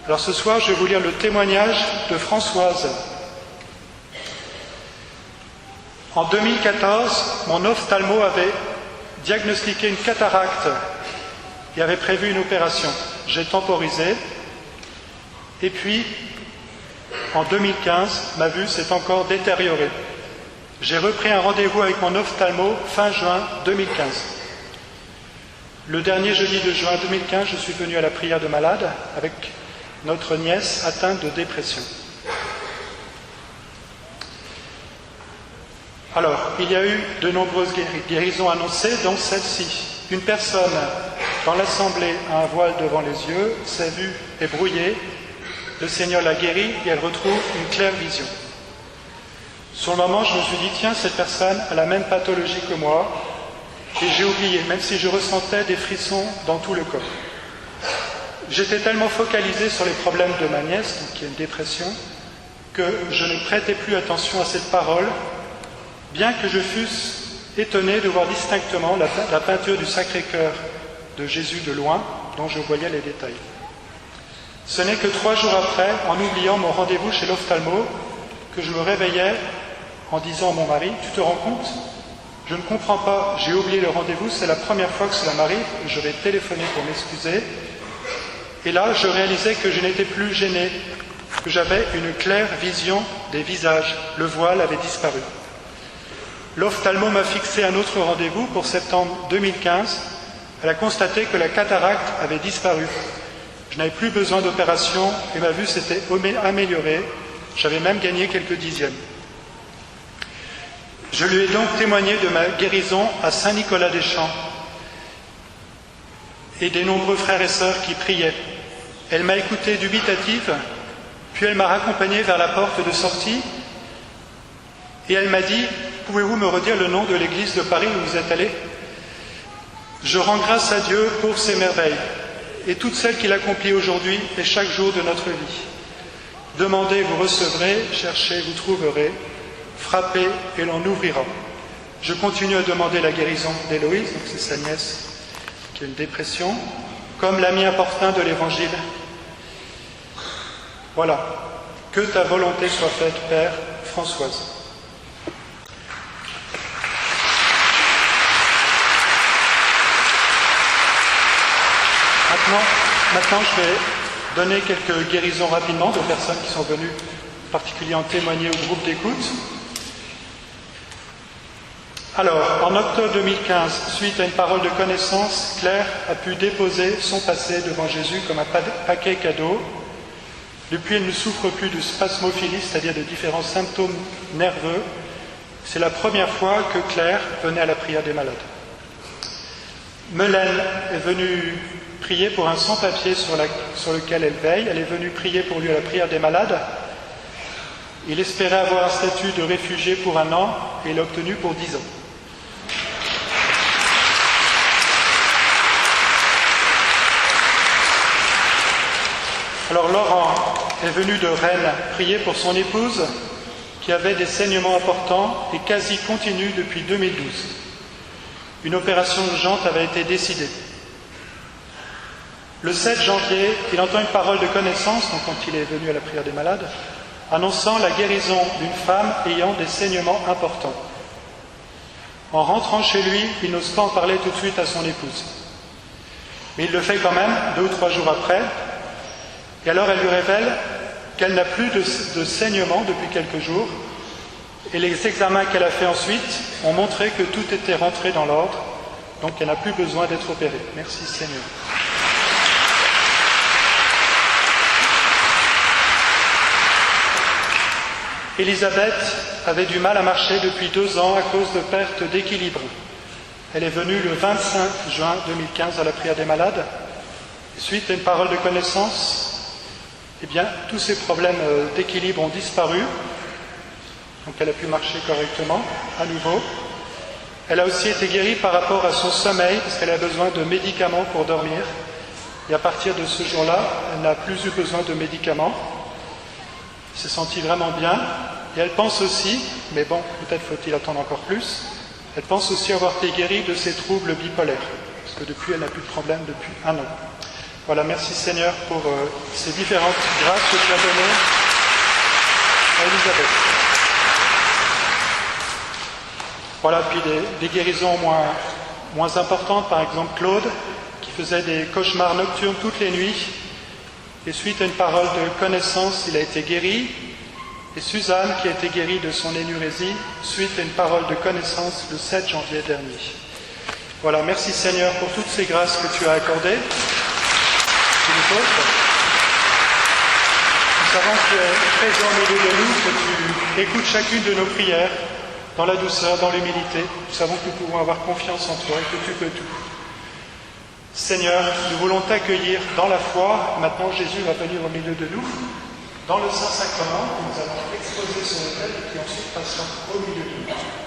Alors ce soir, je vais vous lire le témoignage de Françoise. En 2014, mon ophtalmo avait diagnostiqué une cataracte et avait prévu une opération. J'ai temporisé. Et puis, en 2015, ma vue s'est encore détériorée. J'ai repris un rendez-vous avec mon ophtalmo fin juin 2015. Le dernier jeudi de juin 2015, je suis venu à la prière de malade avec notre nièce atteinte de dépression. Alors, il y a eu de nombreuses guérisons annoncées, dont celle-ci. Une personne dans l'assemblée a un voile devant les yeux, sa vue est brouillée, le Seigneur l'a guérie et elle retrouve une claire vision. Sur le moment, je me suis dit, tiens, cette personne a la même pathologie que moi, et j'ai oublié, même si je ressentais des frissons dans tout le corps. J'étais tellement focalisé sur les problèmes de ma nièce, donc qui a une dépression, que je ne prêtais plus attention à cette parole, bien que je fusse étonné de voir distinctement la peinture du Sacré-Cœur de Jésus de loin, dont je voyais les détails. Ce n'est que 3 jours après, en oubliant mon rendez-vous chez l'ophtalmo, que je me réveillais en disant à mon mari, « Tu te rends compte ? Je ne comprends pas, j'ai oublié le rendez-vous, c'est la première fois que cela m'arrive, je vais téléphoner pour m'excuser. » Et là, je réalisais que je n'étais plus gêné, que j'avais une claire vision des visages, le voile avait disparu. L'ophtalmo m'a fixé un autre rendez-vous pour septembre 2015. Elle a constaté que la cataracte avait disparu. Je n'avais plus besoin d'opération et ma vue s'était améliorée. J'avais même gagné quelques dixièmes. Je lui ai donc témoigné de ma guérison à Saint-Nicolas-des-Champs et des nombreux frères et sœurs qui priaient. Elle m'a écouté dubitative, puis elle m'a raccompagné vers la porte de sortie et elle m'a dit « Pouvez-vous me redire le nom de l'église de Paris où vous êtes allé ?» Je rends grâce à Dieu pour ses merveilles et toutes celles qu'il accomplit aujourd'hui et chaque jour de notre vie. Demandez, vous recevrez, cherchez, vous trouverez, frappez et l'on ouvrira. Je continue à demander la guérison d'Héloïse, donc c'est sa nièce qui a une dépression, comme l'ami importun de l'Évangile. Voilà. Que ta volonté soit faite, Père. Françoise. Maintenant, je vais donner quelques guérisons rapidement de personnes qui sont venues particulièrement témoigner au groupe d'écoute. Alors, en octobre 2015, suite à une parole de connaissance, Claire a pu déposer son passé devant Jésus comme un paquet cadeau. Depuis, elle ne souffre plus de spasmophilie, c'est-à-dire de différents symptômes nerveux. C'est la première fois que Claire venait à la prière des malades. Melaine est venue prier pour un sans-papier sur lequel elle veille. Elle est venue prier pour lui à la prière des malades. Il espérait avoir un statut de réfugié pour 1 an et il l'a obtenu pour 10 ans. Alors Laurent est venu de Rennes prier pour son épouse qui avait des saignements importants et quasi continus depuis 2012. Une opération urgente avait été décidée. Le 7 janvier, il entend une parole de connaissance, donc quand il est venu à la prière des malades, annonçant la guérison d'une femme ayant des saignements importants. En rentrant chez lui, il n'ose pas en parler tout de suite à son épouse. Mais il le fait quand même, 2 ou 3 jours après, et alors elle lui révèle qu'elle n'a plus de saignements depuis quelques jours, et les examens qu'elle a fait ensuite ont montré que tout était rentré dans l'ordre, donc elle n'a plus besoin d'être opérée. Merci Seigneur. Elisabeth avait du mal à marcher depuis 2 ans à cause de perte d'équilibre. Elle est venue le 25 juin 2015 à la prière des malades. Suite à une parole de connaissance, eh bien, tous ces problèmes d'équilibre ont disparu. Donc elle a pu marcher correctement, à nouveau. Elle a aussi été guérie par rapport à son sommeil, parce qu'elle a besoin de médicaments pour dormir. Et à partir de ce jour-là, elle n'a plus eu besoin de médicaments. Elle s'est sentie vraiment bien. Et elle pense aussi, mais bon, peut-être faut-il attendre encore plus, elle pense aussi avoir été guérie de ses troubles bipolaires, parce que depuis, elle n'a plus de problème depuis 1 an. Voilà, merci Seigneur pour ces différentes grâces que tu as données à Élisabeth. Voilà, puis des guérisons moins importantes, par exemple Claude, qui faisait des cauchemars nocturnes toutes les nuits, et suite à une parole de connaissance, il a été guéri. Et Suzanne, qui a été guérie de son énurésie, suite à une parole de connaissance le 7 janvier dernier. Voilà, merci Seigneur pour toutes ces grâces que tu as accordées. Nous autres. Nous savons que tu es présent au milieu de nous, que tu écoutes chacune de nos prières dans la douceur, dans l'humilité. Nous savons que nous pouvons avoir confiance en toi et que tu peux tout. Seigneur, nous voulons t'accueillir dans la foi. Maintenant, Jésus va venir au milieu de nous, dans le Saint-Sacrement que nous allons exposer sur l'autel et qui ensuite passera au milieu de nous.